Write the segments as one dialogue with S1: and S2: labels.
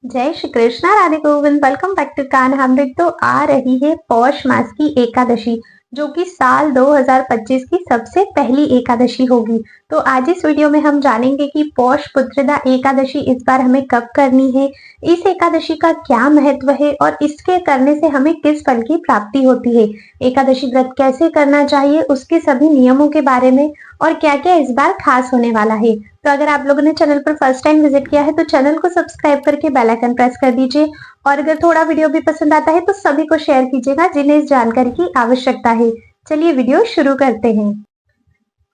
S1: जय Shri Krishna, Radhe Govind. Welcome back to Kaan Amrit. तो आ रही है पौष मास की एकादशी, जो कि साल 2025 की सबसे पहली एकादशी होगी। तो आज इस वीडियो में हम जानेंगे कि पौष पुत्रदा एकादशी इस बार हमें कब करनी है, इस एकादशी का क्या महत्व है और इसके करने से हमें किस फल की प्राप्ति होती है, एकादशी व्रत कैसे करना चाहिए, उसके सभी नियमों के बारे में और क्या क्या इस बार खास होने वाला है। तो अगर आप लोगों ने चैनल पर फर्स्ट टाइम विजिट किया है तो चैनल को सब्सक्राइब करके बेल आइकन प्रेस कर दीजिए और अगर थोड़ा वीडियो भी पसंद आता है तो सभी को शेयर कीजिएगा जिन्हें इस जानकारी की आवश्यकता है। चलिए वीडियो शुरू करते हैं।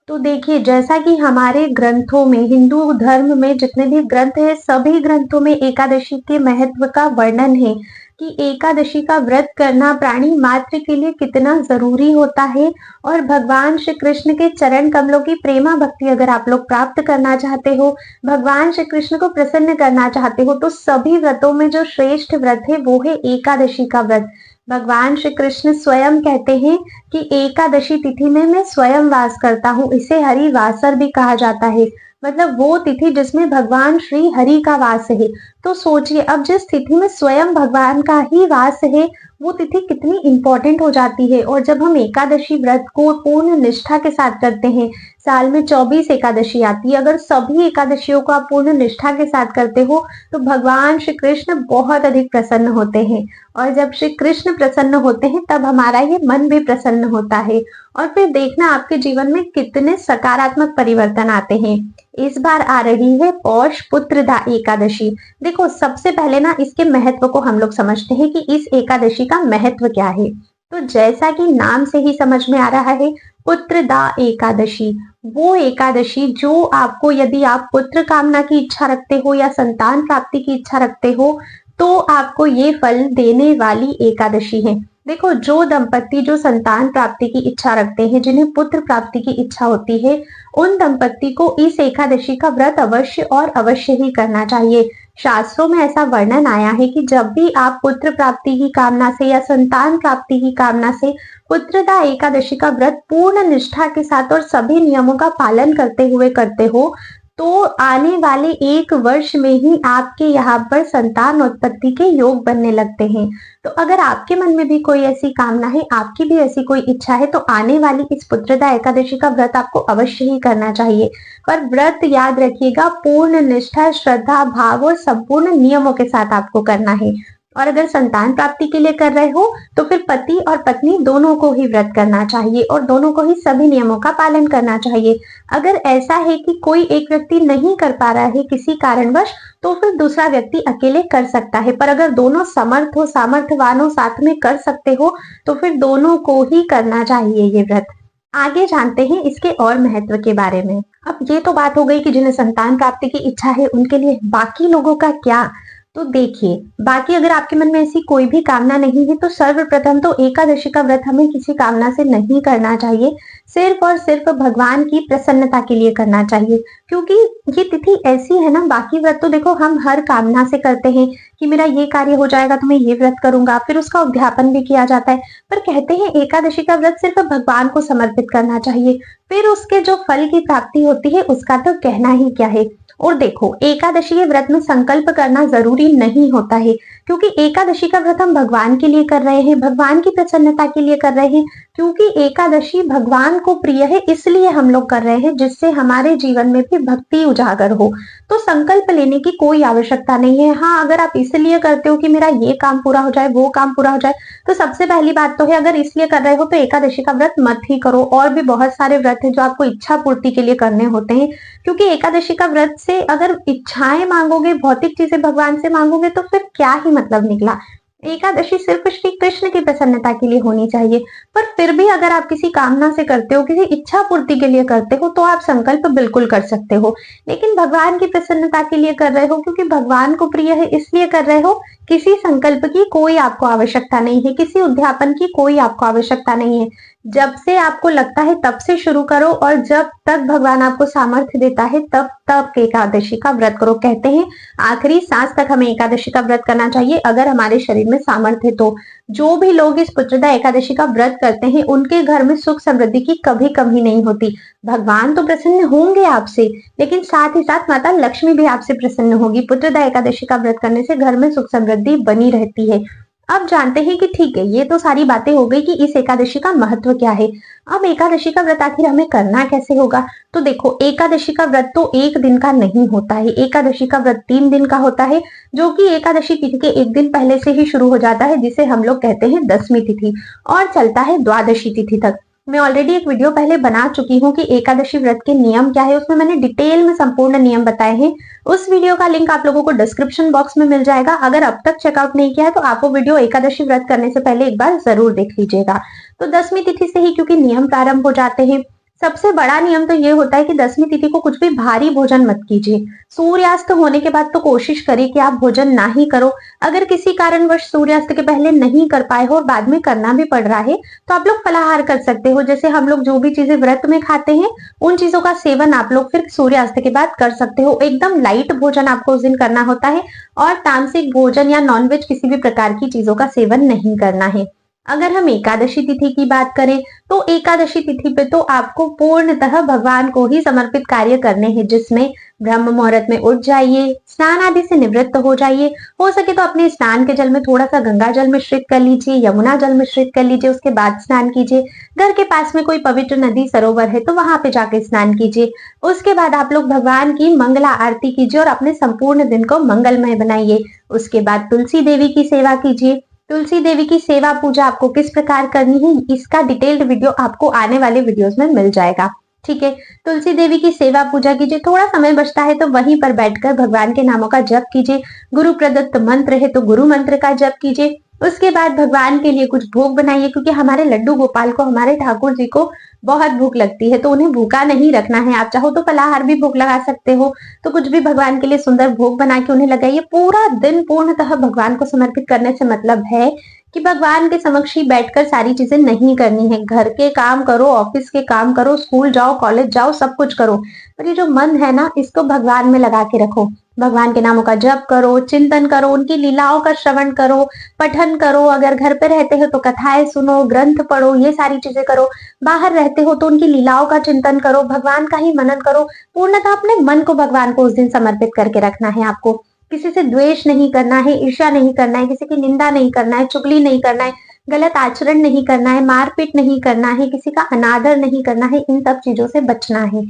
S1: तो देखिए, जैसा कि हमारे ग्रंथों में, हिंदू धर्म में जितने भी ग्रंथ है सभी ग्रंथों में एकादशी के महत्व का वर्णन है कि एकादशी का व्रत करना प्राणी मात्र के लिए कितना जरूरी होता है। और भगवान श्री कृष्ण के चरण कमलों की प्रेमा भक्ति अगर आप लोग प्राप्त करना चाहते हो, भगवान श्री कृष्ण को प्रसन्न करना चाहते हो, तो सभी व्रतों में जो श्रेष्ठ व्रत है वो है एकादशी का व्रत। भगवान श्री कृष्ण स्वयं कहते हैं कि एकादशी तिथि में मैं स्वयं वास करता हूँ, इसे हरि वासर भी कहा जाता है। मतलब वो तिथि जिसमें भगवान श्री हरि का वास है। तो सोचिए, अब जिस तिथि में स्वयं भगवान का ही वास है वो तिथि कितनी इंपॉर्टेंट हो जाती है। और जब हम एकादशी व्रत को पूर्ण निष्ठा के साथ करते हैं, साल में 24 एकादशी आती है, अगर सभी एकादशियों को आप पूर्ण निष्ठा के साथ करते हो तो भगवान श्री कृष्ण बहुत अधिक प्रसन्न होते हैं। और जब श्री कृष्ण प्रसन्न होते हैं तब हमारा ये मन भी प्रसन्न होता है और फिर देखना आपके जीवन में कितने सकारात्मक परिवर्तन आते हैं। इस बार आ रही है पौष पुत्रदा एकादशी। देखो, सबसे पहले ना इसके महत्व को हम लोग समझते हैं कि इस एकादशी का महत्व क्या है। तो जैसा कि नाम से ही समझ में आ रहा है, पुत्रदा एकादशी वो एकादशी जो आपको, यदि आप पुत्र कामना की इच्छा रखते हो या संतान प्राप्ति की इच्छा रखते हो तो आपको ये फल देने वाली एकादशी है। देखो, जो दंपत्ति जो संतान प्राप्ति की इच्छा रखते हैं, जिन्हें पुत्र प्राप्ति की इच्छा होती है, उन दंपत्ति को इस एकादशी का व्रत अवश्य और अवश्य ही करना चाहिए। शास्त्रों में ऐसा वर्णन आया है कि जब भी आप पुत्र प्राप्ति की कामना से या संतान प्राप्ति की कामना से पुत्रदा एकादशी का व्रत पूर्ण निष्ठा के साथ और सभी नियमों का पालन करते हुए करते हो तो आने वाले 1 वर्ष में ही आपके यहाँ पर संतान उत्पत्ति के योग बनने लगते हैं। तो अगर आपके मन में भी कोई ऐसी कामना है, आपकी भी ऐसी कोई इच्छा है, तो आने वाली इस पुत्रदा एकादशी का व्रत आपको अवश्य ही करना चाहिए। पर व्रत याद रखिएगा, पूर्ण निष्ठा, श्रद्धा, भाव और संपूर्ण नियमों के साथ आपको करना है। और अगर संतान प्राप्ति के लिए कर रहे हो तो फिर पति और पत्नी दोनों को ही व्रत करना चाहिए और दोनों को ही सभी नियमों का पालन करना चाहिए। अगर ऐसा है कि कोई एक व्यक्ति नहीं कर पा रहा है किसी कारणवश, तो फिर दूसरा व्यक्ति अकेले कर सकता है। पर अगर दोनों समर्थ हो, सामर्थ्यवान हो, साथ में कर सकते हो तो फिर दोनों को ही करना चाहिए ये व्रत। आगे जानते हैं इसके और महत्व के बारे में। अब ये तो बात हो गई कि जिन्हें संतान प्राप्ति की इच्छा है उनके लिए, बाकी लोगों का क्या। तो देखिए, बाकी अगर आपके मन में ऐसी कोई भी कामना नहीं है तो सर्वप्रथम तो एकादशी का व्रत हमें किसी कामना से नहीं करना चाहिए, सिर्फ और सिर्फ भगवान की प्रसन्नता के लिए करना चाहिए। क्योंकि ये तिथि ऐसी है ना, बाकी व्रत तो देखो हम हर कामना से करते हैं कि मेरा ये कार्य हो जाएगा तो मैं ये व्रत करूंगा, फिर उसका उद्यापन भी किया जाता है। पर कहते हैं एकादशी का व्रत सिर्फ भगवान को समर्पित करना चाहिए, फिर उसके जो फल की प्राप्ति होती है उसका तो कहना ही क्या है। और देखो, एकादशी के व्रत में संकल्प करना जरूरी नहीं होता है, क्योंकि एकादशी का व्रत हम भगवान के लिए कर रहे हैं, भगवान की प्रसन्नता के लिए कर रहे हैं। क्योंकि एकादशी भगवान को प्रिय है इसलिए हम लोग कर रहे हैं, जिससे हमारे जीवन में भी भक्ति उजागर हो। तो संकल्प लेने की कोई आवश्यकता नहीं है। हाँ, अगर आप इसलिए करते हो कि मेरा ये काम पूरा हो जाए, वो काम पूरा हो जाए, तो सबसे पहली बात तो है, अगर इसलिए कर रहे हो तो एकादशी का व्रत मत ही करो। और भी बहुत सारे व्रत है जो आपको इच्छा पूर्ति के लिए करने होते हैं। क्योंकि एकादशी का व्रत से अगर इच्छाएं मांगोगे, भौतिक चीजें भगवान से मांगोगे तो फिर क्या ही मतलब निकला। एकादशी सिर्फ श्री कृष्ण की प्रसन्नता के लिए होनी चाहिए। पर फिर भी अगर आप किसी कामना से करते हो, किसी इच्छा पूर्ति के लिए करते हो, तो आप संकल्प बिल्कुल कर सकते हो। लेकिन भगवान की प्रसन्नता के लिए कर रहे हो, क्योंकि भगवान को प्रिय है इसलिए कर रहे हो, किसी संकल्प की कोई आपको आवश्यकता नहीं है, किसी उद्यापन की कोई आपको आवश्यकता नहीं है। जब से आपको लगता है तब से शुरू करो और जब तक भगवान आपको सामर्थ्य देता है तब तक एकादशी का व्रत करो। कहते हैं आखिरी सांस तक हमें एकादशी का व्रत करना चाहिए अगर हमारे शरीर में सामर्थ्य तो। जो भी लोग इस पुत्रदा एकादशी का व्रत करते हैं उनके घर में सुख समृद्धि की कभी कमी नहीं होती। भगवान तो प्रसन्न होंगे आपसे, लेकिन साथ ही साथ माता लक्ष्मी भी आपसे प्रसन्न होगी। पुत्रदा एकादशी का व्रत करने से घर में सुख समृद्धि बनी रहती है। अब जानते हैं कि ठीक है, ये तो सारी बातें हो गई कि इस एकादशी का महत्व क्या है। अब एकादशी का व्रत आखिर हमें करना कैसे होगा? तो देखो, एकादशी का व्रत तो एक दिन का नहीं होता है। एकादशी का व्रत 3 दिन का होता है, जो कि एकादशी तिथि के एक दिन पहले से ही शुरू हो जाता है, जिसे हम लोग कहते हैं दसवीं तिथि, और चलता है द्वादशी तिथि तक। मैं ऑलरेडी एक वीडियो पहले बना चुकी हूँ कि एकादशी व्रत के नियम क्या है, उसमें मैंने डिटेल में संपूर्ण नियम बताए हैं। उस वीडियो का लिंक आप लोगों को डिस्क्रिप्शन बॉक्स में मिल जाएगा। अगर अब तक चेकआउट नहीं किया है तो आप वो वीडियो एकादशी व्रत करने से पहले एक बार जरूर देख लीजिएगा। तो दसवीं तिथि से ही क्योंकि नियम प्रारंभ हो जाते हैं। सबसे बड़ा नियम तो ये होता है कि दसवीं तिथि को कुछ भी भारी भोजन मत कीजिए। सूर्यास्त होने के बाद तो कोशिश करिए कि आप भोजन ना ही करो। अगर किसी कारणवश सूर्यास्त के पहले नहीं कर पाए हो और बाद में करना भी पड़ रहा है, तो आप लोग फलाहार कर सकते हो। जैसे हम लोग जो भी चीजें व्रत में खाते हैं, उन चीजों का सेवन आप लोग फिर सूर्यास्त के बाद कर सकते हो। एकदम लाइट भोजन आपको उस दिन करना होता है, और तामसिक भोजन या नॉनवेज किसी भी प्रकार की चीजों का सेवन नहीं करना है। अगर हम एकादशी तिथि की बात करें, तो एकादशी तिथि पे तो आपको पूर्णतः भगवान को ही समर्पित कार्य करने हैं, जिसमें ब्रह्म मुहूर्त में उठ जाइए, स्नान आदि से निवृत्त हो जाइए। हो सके तो अपने स्नान के जल में थोड़ा सा गंगा जल मिश्रित कर लीजिए, यमुना जल मिश्रित कर लीजिए, उसके बाद स्नान कीजिए। घर के पास में कोई पवित्र नदी सरोवर है तो वहां पे जाके स्नान कीजिए। उसके बाद आप लोग भगवान की मंगला आरती कीजिए और अपने संपूर्ण दिन को मंगलमय बनाइए। उसके बाद तुलसी देवी की सेवा कीजिए। तुलसी देवी की सेवा पूजा आपको किस प्रकार करनी है, इसका डिटेल्ड वीडियो आपको आने वाले वीडियोस में मिल जाएगा। ठीक है, तुलसी देवी की सेवा पूजा कीजिए। थोड़ा समय बचता है तो वहीं पर बैठकर भगवान के नामों का जप कीजिए। गुरु प्रदत्त मंत्र है तो गुरु मंत्र का जप कीजिए। उसके बाद भगवान के लिए कुछ भोग बनाइए, क्योंकि हमारे लड्डू गोपाल को, हमारे ठाकुर जी को बहुत भूख लगती है, तो उन्हें भूखा नहीं रखना है। आप चाहो तो फलाहार भी भोग लगा सकते हो। तो कुछ भी भगवान के लिए सुंदर भोग बना के उन्हें लगाइए। पूरा दिन पूर्णतः भगवान को समर्पित करने से मतलब है कि भगवान के समक्ष ही बैठकर सारी चीजें नहीं करनी है। घर के काम करो, ऑफिस के काम करो, स्कूल जाओ, कॉलेज जाओ, सब कुछ करो, पर ये जो मन है ना, इसको भगवान में लगा के रखो। भगवान के नामों का जप करो, चिंतन करो, उनकी लीलाओं का श्रवण करो, पठन करो। अगर घर पे रहते हो तो कथाएं सुनो, ग्रंथ पढ़ो, ये सारी चीजें करो। बाहर रहते हो तो उनकी लीलाओं का चिंतन करो, भगवान का ही मनन करो। पूर्णतः अपने मन को भगवान को उस दिन समर्पित करके रखना है आपको। किसी से द्वेष नहीं करना है, ईर्ष्या नहीं करना है, किसी की निंदा नहीं करना है, चुगली नहीं करना है, गलत आचरण नहीं करना है, मारपीट नहीं करना है, किसी का अनादर नहीं करना है। इन सब चीजों से बचना है।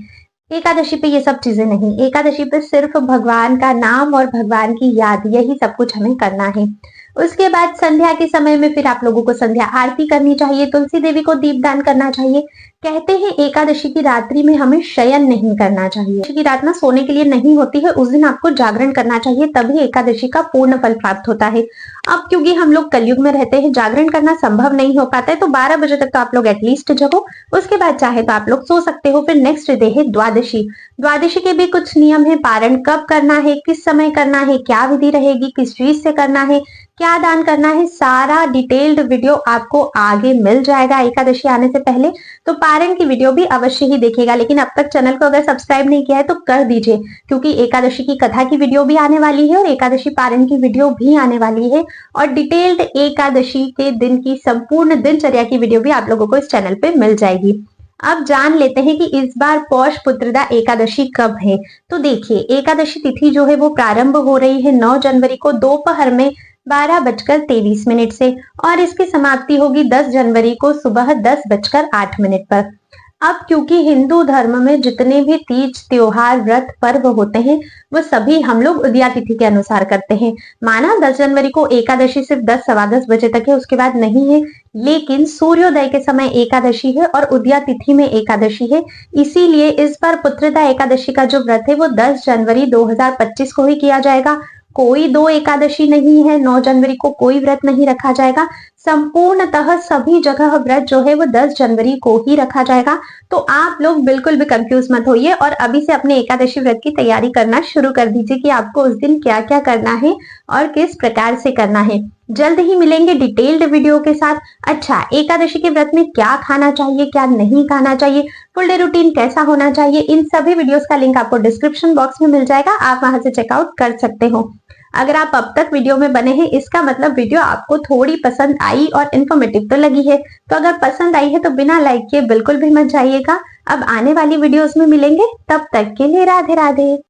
S1: एकादशी पे ये सब चीजें नहीं। एकादशी पे सिर्फ भगवान का नाम और भगवान की याद, यही सब कुछ हमें करना है। उसके बाद संध्या के समय में फिर आप लोगों को संध्या आरती करनी चाहिए, तुलसी देवी को दीपदान करना चाहिए। कहते हैं एकादशी की रात्रि में हमें शयन नहीं करना चाहिए। एकादशी की रात ना सोने के लिए नहीं होती है, उस दिन आपको जागरण करना चाहिए, तभी एकादशी का पूर्ण फल प्राप्त होता है। अब क्योंकि हम लोग कलयुग में रहते हैं, जागरण करना संभव नहीं हो पाता है, तो 12 बजे तक तो आप लोग एटलीस्ट जगो। उसके बाद चाहे तो आप लोग सो सकते हो। फिर नेक्स्ट डे है द्वादशी। द्वादशी के भी कुछ नियम है। पारण कब करना है, किस समय करना है, क्या विधि रहेगी, किस चीज से करना है, क्या दान करना है, सारा डिटेल्ड वीडियो आपको आगे मिल जाएगा एकादशी आने से पहले। तो पारण की वीडियो भी अवश्य ही देखिएगा। लेकिन अब तक चैनल को अगर सब्सक्राइब नहीं किया है तो कर दीजिए, क्योंकि एकादशी की कथा की वीडियो भी आने वाली है और एकादशी पारण की वीडियो भी आने वाली है, और डिटेल्ड एकादशी के दिन की संपूर्ण दिनचर्या की वीडियो भी आप लोगों को इस चैनल पे मिल जाएगी। अब जान लेते हैं कि इस बार पौष पुत्रदा एकादशी कब है। तो देखिए, एकादशी तिथि जो है वो प्रारंभ हो रही है 9 जनवरी को दोपहर में 12:23 से, और इसकी समाप्ति होगी 10 जनवरी को सुबह 10:08 पर। अब क्योंकि हिंदू धर्म में जितने भी तीज, त्योहार, व्रत, पर्व होते हैं, वो सभी हम लोग उदया तिथि के अनुसार करते हैं। माना 10 जनवरी को एकादशी सिर्फ 10, सवा 10 बजे तक है, उसके बाद नहीं है, लेकिन सूर्योदय के समय एकादशी है और उदया तिथि में एकादशी है। इसीलिए इस बार पुत्रदा एकादशी का जो व्रत है वो 10 जनवरी 2025 को ही किया जाएगा। कोई 2 एकादशी नहीं है, 9 जनवरी को कोई व्रत नहीं रखा जाएगा। संपूर्णतः सभी जगह व्रत जो है वो 10 जनवरी को ही रखा जाएगा। तो आप लोग बिल्कुल भी कंफ्यूज मत होइए और अभी से अपने एकादशी व्रत की तैयारी करना शुरू कर दीजिए कि आपको उस दिन क्या क्या करना है और किस प्रकार से करना है। जल्द ही मिलेंगे डिटेल्ड वीडियो के साथ। अच्छा, एकादशी के व्रत में क्या खाना चाहिए, क्या नहीं खाना चाहिए, फुल डे रूटीन कैसा होना चाहिए, इन सभी वीडियोस का लिंक आपको डिस्क्रिप्शन बॉक्स में मिल जाएगा, आप वहां से चेकआउट कर सकते हो। अगर आप अब तक वीडियो में बने हैं इसका मतलब वीडियो आपको थोड़ी पसंद आई और इन्फॉर्मेटिव तो लगी है। तो अगर पसंद आई है तो बिना लाइक किए बिल्कुल भी मत जाइएगा। अब आने वाली वीडियोस में मिलेंगे, तब तक के लिए राधे राधे।